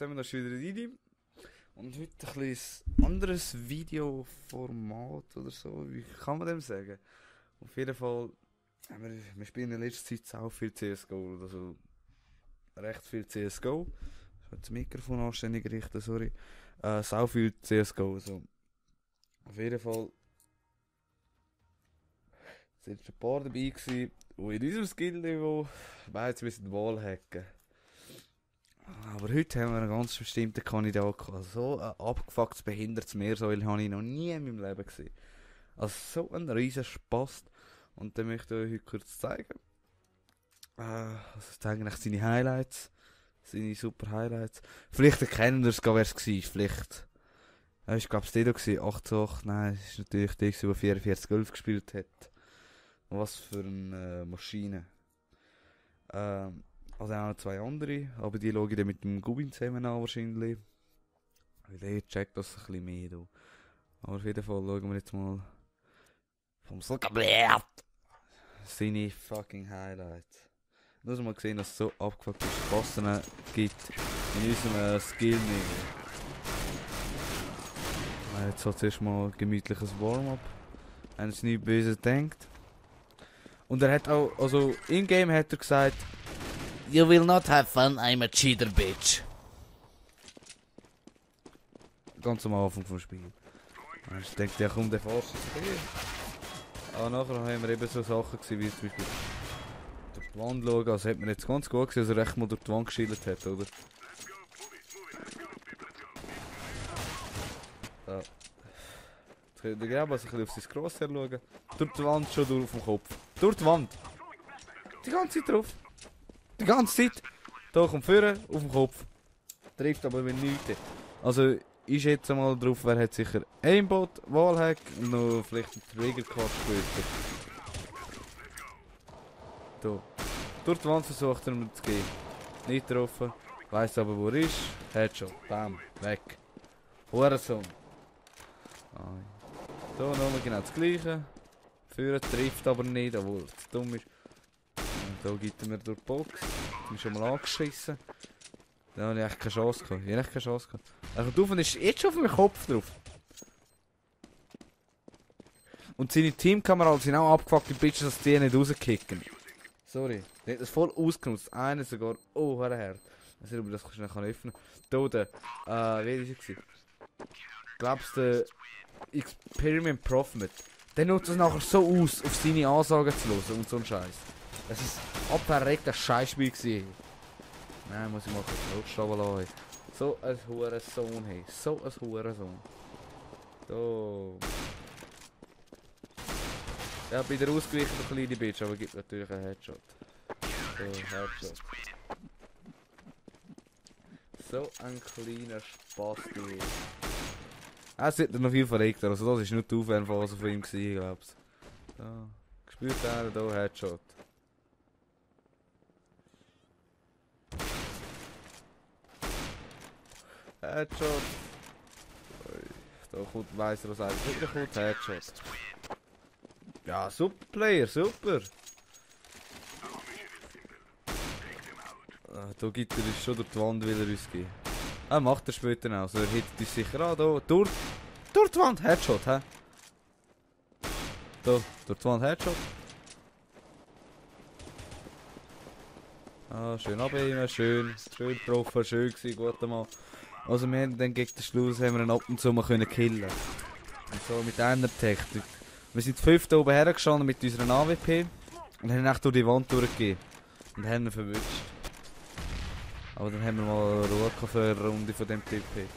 zusammen, da ist wieder Didi. Und heute ein bisschen anderes Videoformat oder so, wie kann man dem sagen? Auf jeden Fall, wir spielen in letzter Zeit auch viel CSGO, also recht viel CSGO. Ich habe das Mikrofon anständig richten, sorry. Sau viel CSGO, also. Auf jeden Fall sind ein paar dabei gewesen, die in unserem Skill-Niveau bereits ein bisschen Wallhacken. Aber heute haben wir einen ganz bestimmten Kandidat gehabt. So ein abgefucktes, behindertes Meersäule habe ich noch nie in meinem Leben gesehen. Also so ein riesen Spaß. Und den möchte ich euch heute kurz zeigen. Also zeigen eigentlich seine Highlights. Seine super Highlights. Vielleicht erkennen wir es gar, wer es war. Vielleicht. Ich glaube, es war der 8-8. Nein, es ist natürlich der, der 44-11 gespielt hat. Was für eine Maschine. Also auch noch zwei andere, aber die schaue ich dann mit dem Gubin zusammen an wahrscheinlich. Weil der checkt das ein bisschen mehr. Da. Aber auf jeden Fall schauen wir jetzt mal vom Zuckerblatt seine fucking Highlights. Du hast mal gesehen, dass es so abgefuckte Spassen gibt in unserem Skill-Niveau. Jetzt hat es erstmal ein gemütliches Warm-up. Wenn es nicht böse denkt. Und er hat auch, also in-game hat er gesagt, "You will not have fun, I'm a cheater, bitch." Ganz am Anfang vom Spiel. Ich denke, der kommt der falsche Spiel. Aber nachher haben wir eben so Sachen gesehen, wie zum Beispiel durch die Wand schauen. Also hat man jetzt ganz gut gesehen, dass er recht mal durch die Wand geschildert hat, oder? Ja. Jetzt könnt ihr gerne ein bisschen auf sein Crosshair schauen. Durch die Wand, schon durch auf dem Kopf. Durch die Wand! Die ganze Zeit drauf! Die ganze Zeit! Da kommt vorne auf dem Kopf. Trifft aber mit nichts. Also ich schätze mal drauf, wer hat sicher Aimbot, Wallhack und noch vielleicht einen Trigger-Card später. Da. Durch die Wand versucht er mir zu gehen. Nicht getroffen. Weiss aber wo er ist. Headshot. Bam. Weg. Hurensohn. Da nochmal genau das gleiche. Führen trifft aber nicht, obwohl es dumm ist. Und da gibt er mir durch die Box. Ich bin schon mal angeschissen. Da habe ich echt keine Chance gehabt. Ich habe echt keine Chance gehabt. Also du ist jetzt schon auf meinem Kopf drauf. Und seine Teamkameraden sind auch abgefuckte Bitches, dass die nicht rauskicken. Sorry. Die hat das voll ausgenutzt. Einer sogar. Oh, hör. Ich weiß nicht, ob ich das schnell öffnen kann. Da, wie war er? Glaubst du, Experiment Prophet? Der nutzt es nachher so aus, auf seine Ansagen zu hören und so ein Scheiß. Es ist abverrecktes Scheißspiel gewesen. Nein, muss ich mal kurz rutschen lassen. So ein Hurensohn, hey. So ein Hurensohn. So. Ja, bei der ausgewichen der kleine Bitch, aber gibt natürlich einen Headshot. So, Headshot. So ein kleiner Spaß, du. Es wird noch viel verregter, also das war nur die Aufwärmphase von ihm, glaube ich. Da. Gespürt einer da, Headshot. Headshot. Da kommt, weiss er was eigentlich wieder kommt, Headshot. Ja, super Player, super. Da gibt er uns schon durch die Wand, will er uns geben. Macht er später auch, also er hittet uns sicher an, da, durch die Wand, Headshot, hä? Da, durch die Wand, Headshot. Schön abheben, schön getroffen, schön gewesen, gut mal. Also wir haben dann gegen den Schluss haben wir ihn ab und zu mal können killen. Und so mit einer Technik. Wir sind 5 oben hergestanden mit unserer AWP und haben echt durch die Wand durchgegeben. Und haben ihn verwünscht. Aber dann haben wir mal Ruhe für eine Runde von dem Typ hier.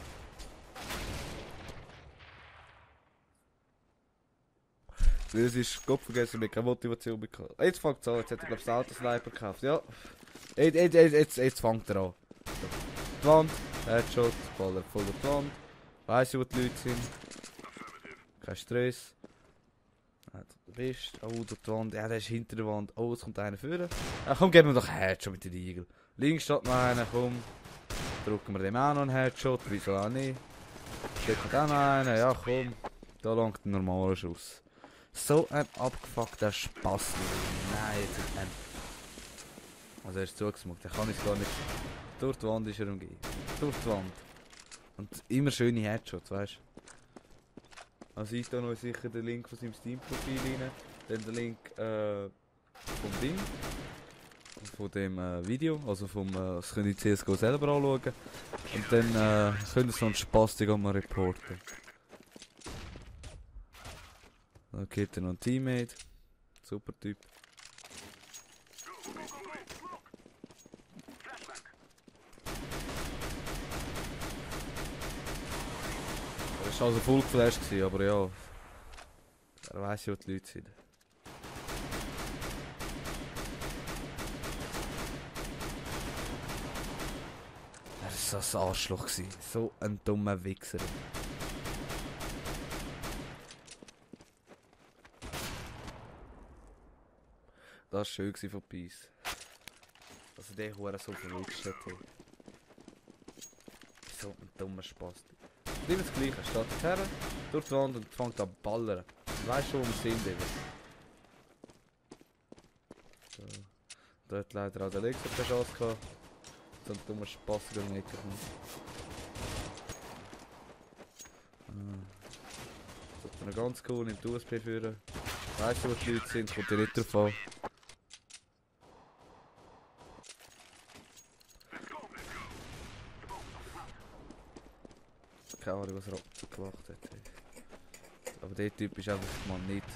Das ist Gott vergessen, wir keine Motivation bekommen. Jetzt fängt es an, jetzt hat er glaube ich das Autosniper gekauft, ja. Jetzt fängt er an. Die Wand, Headshot, voll auf die Wand. Weiss ich, wo die Leute sind. Kein Stress. Du bist, oh, durch die Wand, ja, der ist hinter der Wand. Oh, es kommt einer vorne. Ja, komm, geben wir doch einen Headshot mit den Igel. Links steht noch einer, komm. Drücken wir dem auch noch einen Headshot, wieso auch nicht. Steht auch noch einer, ja komm. Da langt ein normaler Schuss. So ein abgefuckter Spaß. Nein, jetzt ist ein. Also er ist zugesmuckt, der kann es gar nicht. Durch die Wand ist er umgeben. Durch die Wand. Und immer schöne Headshots, weißt du? Also ich da noch sicher den Link von seinem Steam-Profil rein. Dann den Link vom Ding. Von dem Video. Also das könnt ihr CSGO selber anschauen. Und dann könnt ihr so einen Spastik mal reporten. Dann gibt er noch einen Teammate. Super Typ. Das war also voll geflasht, aber ja. Er weiss ja, wo die Leute sind. Er war so ein Arschloch. So ein dummer Wichser. Das war schön von Peace. Also der Hure so verrutscht hat. So ein dummer Spaß. Immer das Gleiche. Er steht her, durch die Wand und fängt an zu ballern. Du weißt schon, wo wir sind. So. Da hat leider auch der Lexer keine Chance gehabt. So ein dummer Spaß über den Ecker. Das ist ganz cool, nimmt USB führen. Weißt du, wo die Leute sind, kommt dir nicht drauf an. Keine Ahnung, was er gemacht hat. Aber der Typ ist einfach mal nicht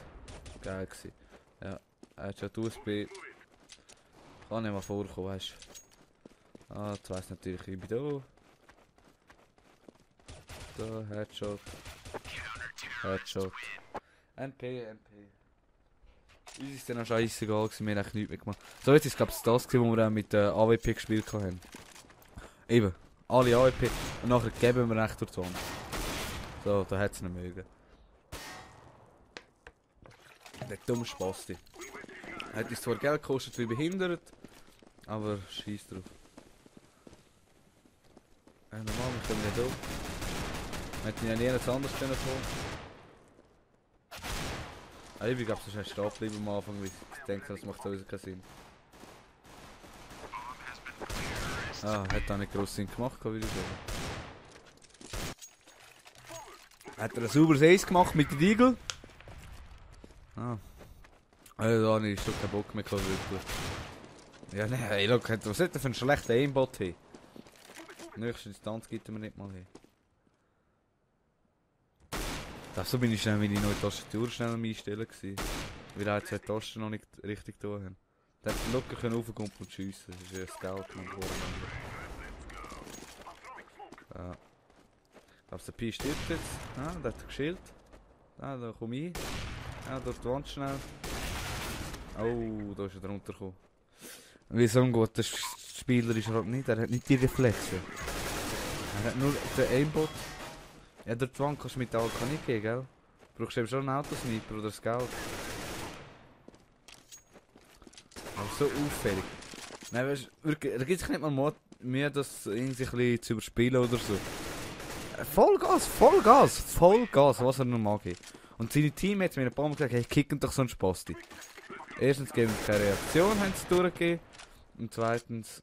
geil gewesen. Ja, er hat schon die USB. Kann nicht mal vorkommen, weißt du. Ah, jetzt weiss natürlich, ich bin da. Da, Headshot. Headshot. NP. Uns ist dann auch scheißegal gewesen, wir haben eigentlich nichts mehr gemacht. So, jetzt ist glaube ich das gewesen, wo wir auch mit AWP gespielt haben. Eben, alle AWP und nachher geben wir echt durch die Wand. So, da hat es nicht mögen. Der dumme Spasti. Hat uns zwar Geld gekostet wie behindert, aber scheiß drauf. Normal, wir können nicht auf. Wir hätten ja nie etwas anderes können tun. Ich glaube, sonst hast du stehen bleiben am Anfang, weil ich denke, das macht sowieso keinen Sinn. Ah, hat auch nicht gross Sinn gemacht, würde ich sagen. Hat er ein sauberes Ace gemacht mit den Eagle? Ah. Also da habe ich schon keinen Bock mehr gehabt, wirklich. Ja, nein, look, was hat er für einen schlechten Aimbot hier? Nächste Distanz gibt er mir nicht mal hin. So bin ich schnell, wenn ich noch die Tastatur schnell am Einstellen war. Weil auch 2 Tasten noch nicht richtig getan haben. Der hätte locker raufkommen und schiessen. Das ist ja ein Scout und ja. Ich glaube, der Pi stirbt jetzt. Ah, der hat geschillt. Ah, da komme ich. Ah, durch die Wand schnell. Oh, da ist er drunter gekommen. Wie so ein guter Spieler ist er halt nicht. Er hat nicht die Reflexe. Er hat nur den Aimbot. Ja, durch die Wand kannst du mit der AK nicht gehen, gell? Du brauchst eben schon einen Autosniper oder Scout. Aber so auffällig. Nein, weißt du, da gibt es nicht mal Mühe, das in sich ein bisschen zu überspielen oder so. Vollgas, was er nur mag. Und seine Teammates haben mir ein paar Mal gesagt, hey, kicken doch so einen Spasti. Erstens geben sie keine Reaktion, haben sie durchgegeben. Und zweitens,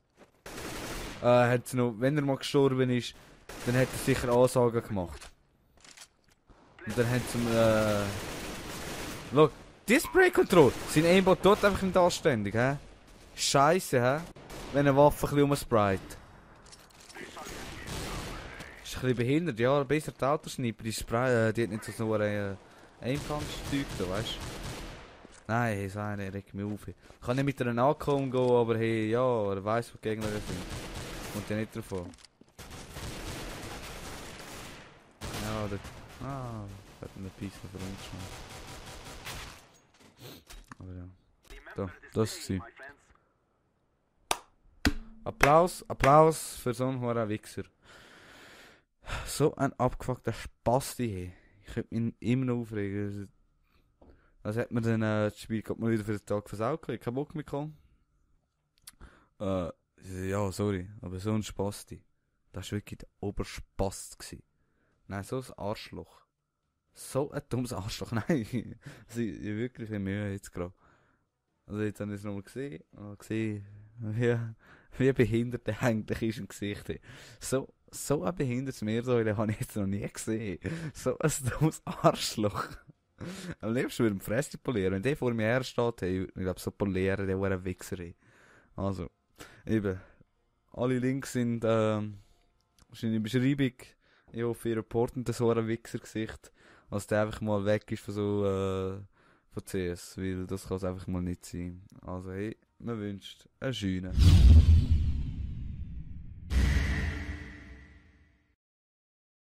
hat sie noch, wenn er mal gestorben ist, dann hat er sicher Ansagen gemacht. Und dann haben sie schau, Display Control! Sein Aimbot tut einfach nicht anständig, hä? Scheiße, hä? Wenn eine Waffe ein bisschen umsprayt. Ist ein bisschen behindert, ja, besser die Autosniper, die hat nicht so eine Aim-Punch-Zeug da, weißt du? Nein, hey, sei nicht, regt mich auf. Ich kann nicht mit einer AK umgehen, aber hey, ja, er weiss, wo die Gegner sind. Kommt ja nicht davon. Ja, das... Ah, hat einen Pissen für uns schon. Aber ja. Da, das ist sie. Applaus für so einen hohen Wichser. So ein abgefuckter Spasti, hey. Ich könnte mich immer noch aufregen. Also hat man dann das Spiel mal wieder für den Tag versaut, ich keinen Bock mehr bekommen. Ja, sorry, aber so ein Spasti. Das war wirklich der Oberspast gewesen. Nein, so ein Arschloch. So ein dummes Arschloch, nein. Also, ich wirklich viel Mühe jetzt gerade. Also jetzt habe ich es nochmal gesehen. Ja, wie behindert der eigentlich ist im Gesicht. Ey. So ein behindertes Meersäule habe ich jetzt noch nie gesehen. So ein dummes Arschloch. Am liebsten würde ich Fresse polieren. Wenn der vor mir her steht, hey, ich glaube, so polieren, der wäre ein Wichser. Ey. Also, eben, alle Links sind in der Beschreibung. Ich hoffe, ihr reportet so ein Wichser-Gesicht, als der einfach mal weg ist von CS, weil das kann es einfach mal nicht sein. Also, hey, man wünscht einen schönen.